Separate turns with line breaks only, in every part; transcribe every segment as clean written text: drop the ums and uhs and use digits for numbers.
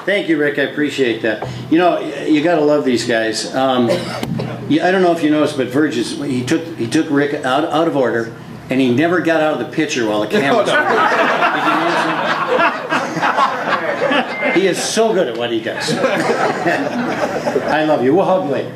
Thank you, Rick. I appreciate that. You know, you got to love these guys. I don't know if you noticed, but Verges, he took Rick out of order, and he never got out of the picture while the camera was on. Did you notice him? He is so good at what he does. I love you. We'll hug later.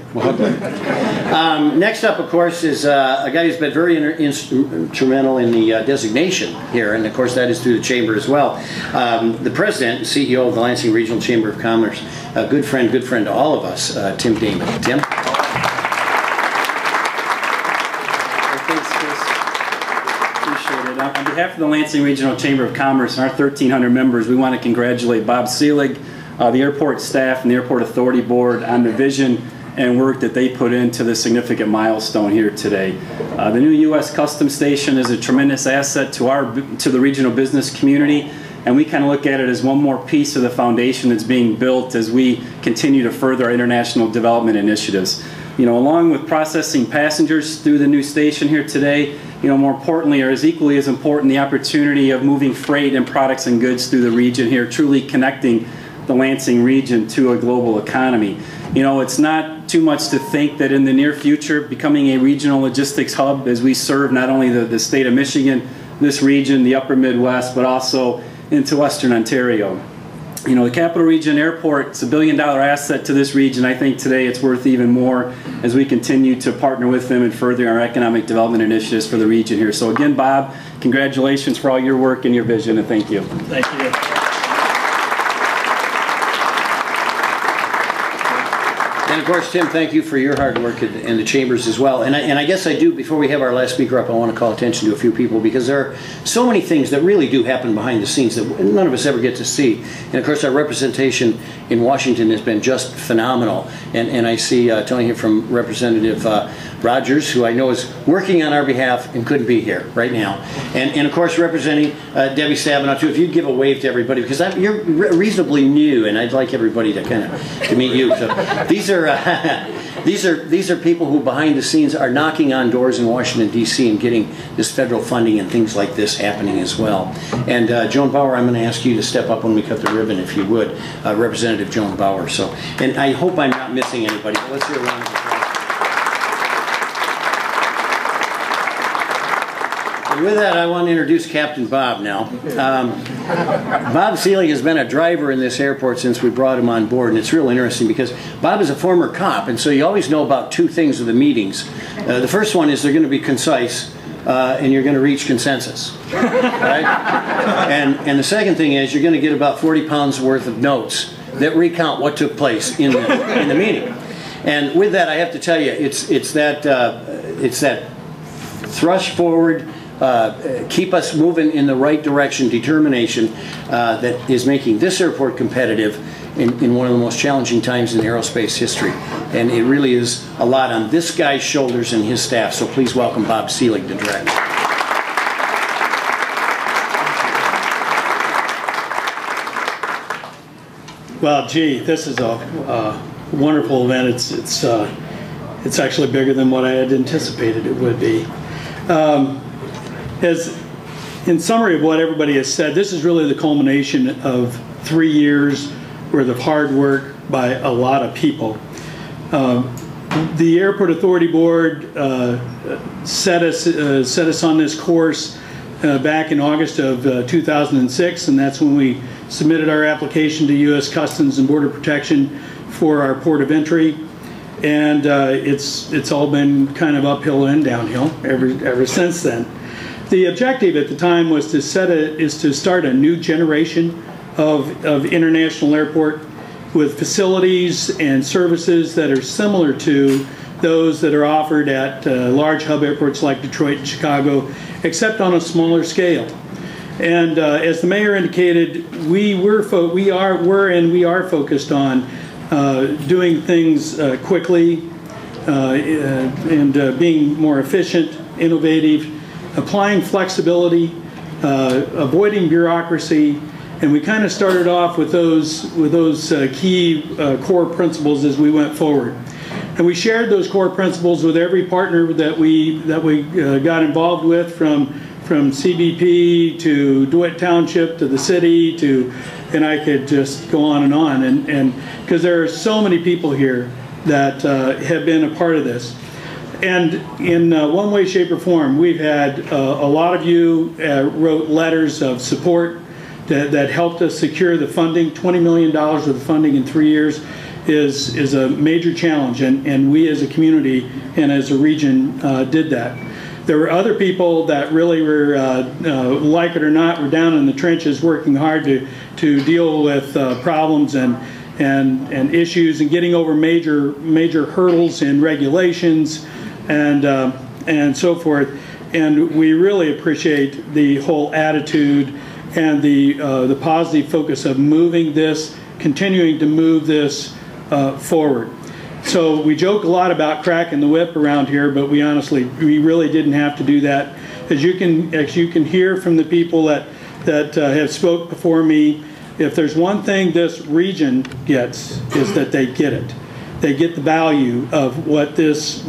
Next up, of course, is a guy who's been very instrumental in the designation here, and of course that is through the Chamber as well. The President and CEO of the Lansing Regional Chamber of Commerce, a good friend to all of us, Tim Damon. Tim?
On behalf of the Lansing Regional Chamber of Commerce and our 1,300 members, we want to congratulate Bob Selig, the airport staff, and the Airport Authority Board on the vision and work that they put into this significant milestone here today. The new U.S. Customs Station is a tremendous asset to the regional business community, and we kind of look at it as one more piece of the foundation that's being built as we continue to further our international development initiatives. You know, along with processing passengers through the new station here today, you know, more importantly, or as equally as important, the opportunity of moving freight and products and goods through the region here, truly connecting the Lansing region to a global economy. You know, it's not too much to think that in the near future, becoming a regional logistics hub as we serve not only the state of Michigan, this region, the upper Midwest, but also into Western Ontario. You know, the Capital Region Airport, it's $1 billion asset to this region. I think today it's worth even more as we continue to partner with them and further our economic development initiatives for the region here. So again, Bob, congratulations for all your work and your vision, and thank you.
Thank you.
And of course, Tim, thank you for your hard work and the chambers as well. And I guess I do, before we have our last speaker up, I want to call attention to a few people, because there are so many things that really do happen behind the scenes that none of us ever get to see. And of course, our representation in Washington has been just phenomenal. And I see Tony here from Representative Rogers, who I know is working on our behalf and couldn't be here right now. And of course, representing Debbie Stabenow too. If you'd give a wave to everybody, because you're reasonably new, and I'd like everybody to kind of to meet you. So these are these are people who behind the scenes are knocking on doors in Washington, D.C. and getting this federal funding and things like this happening as well. And Joan Bauer, I'm going to ask you to step up when we cut the ribbon, if you would, Representative Joan Bauer. So, and I hope I'm not missing anybody, but let's hear a round of applause. And with that, I want to introduce Captain Bob now. Bob Selig has been a driver in this airport since we brought him on board, and it's real interesting because Bob is a former cop, and so you always know about two things of the meetings. The first one is they're going to be concise, and you're going to reach consensus, right? And the second thing is you're going to get about 40 pounds worth of notes that recount what took place in the meeting. And with that, I have to tell you, it's that thrust forward, keep us moving in the right direction determination that is making this airport competitive in one of the most challenging times in aerospace history. And it really is a lot on this guy's shoulders and his staff. So please welcome Bob Selig to direct.
Well, gee, this is a wonderful event. It's actually bigger than what I had anticipated it would be. As in summary of what everybody has said, this is really the culmination of 3 years worth of hard work by a lot of people. The Airport Authority Board set us on this course back in August of 2006, and that's when we submitted our application to U.S. Customs and Border Protection for our port of entry. And it's all been kind of uphill and downhill ever since then. The objective at the time was to start a new generation of international airport with facilities and services that are similar to those that are offered at large hub airports like Detroit and Chicago, except on a smaller scale. And as the mayor indicated, we are focused on doing things quickly and being more efficient, innovative, applying flexibility, avoiding bureaucracy, and we kind of started off with those key core principles as we went forward. And we shared those core principles with every partner that we got involved with, from from CBP to DeWitt Township to the city to, and I could just go on, and because there are so many people here that have been a part of this. And in one way, shape, or form, we've had a lot of you wrote letters of support that helped us secure the funding. $20 million worth of funding in 3 years is a major challenge, and we as a community and as a region did that. There were other people that really were, like it or not, were down in the trenches working hard to deal with problems and issues and getting over major hurdles and regulations and so forth. And we really appreciate the whole attitude and the positive focus of moving this, continuing to move this forward. So we joke a lot about cracking the whip around here, but we really didn't have to do that. As you can hear from the people that have spoke before me, if there's one thing this region gets, is that they get it. They get the value of what this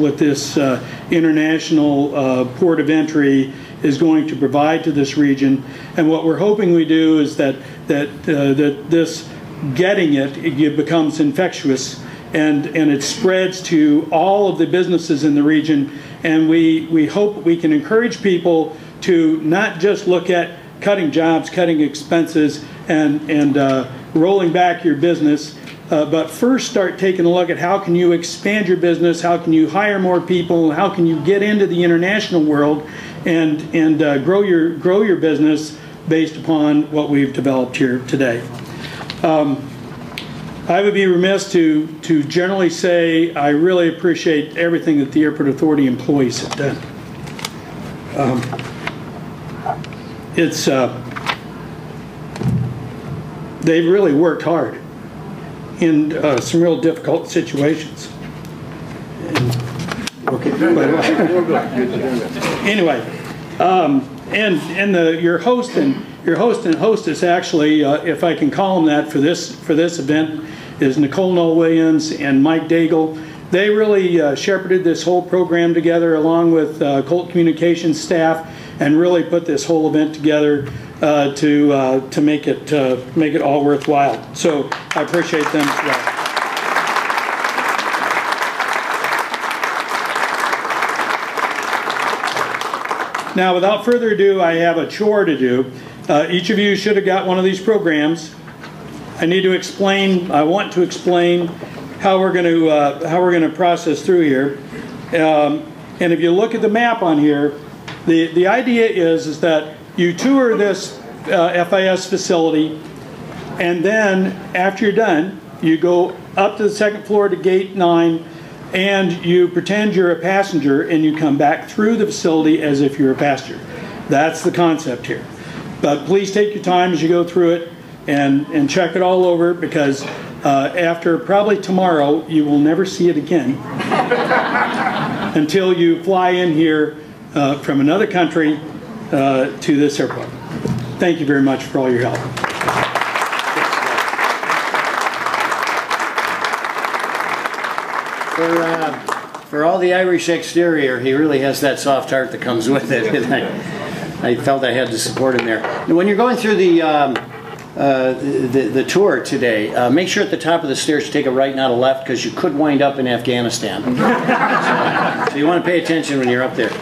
international port of entry is going to provide to this region. And what we're hoping we do is that this getting it becomes infectious, and it spreads to all of the businesses in the region. And we hope we can encourage people to not just look at cutting jobs, cutting expenses, and rolling back your business, but first start taking a look at how can you expand your business, how can you hire more people, how can you get into the international world and grow your business based upon what we've developed here today. I would be remiss to generally say I really appreciate everything that the Airport Authority employees have done. They've really worked hard in some real difficult situations. Anyway, your host and hostess, actually, if I can call them that for this event, is Nicole Noel Williams and Mike Daigle. They really shepherded this whole program together along with Colt Communications staff, and really put this whole event together to make it all worthwhile. So I appreciate them as well. Now, without further ado, I have a chore to do. Each of you should have got one of these programs. I want to explain how we're going to process through here. And if you look at the map on here, the idea is that you tour this FIS facility, and then after you're done, you go up to the second floor to gate 9, and you pretend you're a passenger, and you come back through the facility as if you're a passenger. That's the concept here. But please take your time as you go through it and check it all over, because after probably tomorrow, you will never see it again until you fly in here from another country to this airport. Thank you very much for all your help.
For all the Irish exterior, he really has that soft heart that comes with it. I felt I had to support him there. And when you're going through the tour today, make sure at the top of the stairs to take a right, not a left, because you could wind up in Afghanistan. So you want to pay attention when you're up there.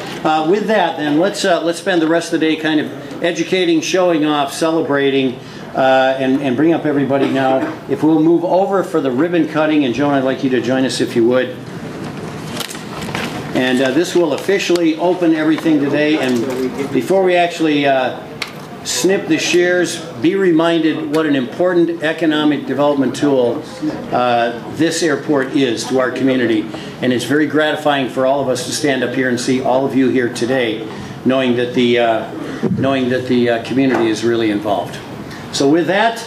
With that, then, let's spend the rest of the day kind of educating, showing off, celebrating, and bring up everybody now. If we'll move over for the ribbon cutting, and Joan, I'd like you to join us if you would. And this will officially open everything today. And before we actually snip the shears, be reminded what an important economic development tool this airport is to our community. And it's very gratifying for all of us to stand up here and see all of you here today, knowing that the community is really involved. So with that,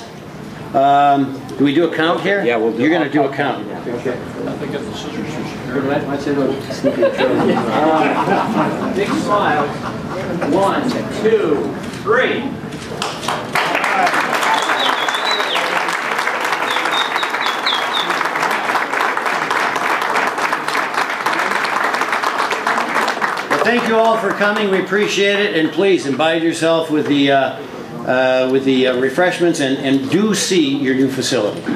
do we do a count here?
Yeah, we'll do.
You're going to do a count. Okay.
Big smile. 1, 2, 3.
thank you all for coming. We appreciate it, and please imbibe yourself with the refreshments, and do see your new facility.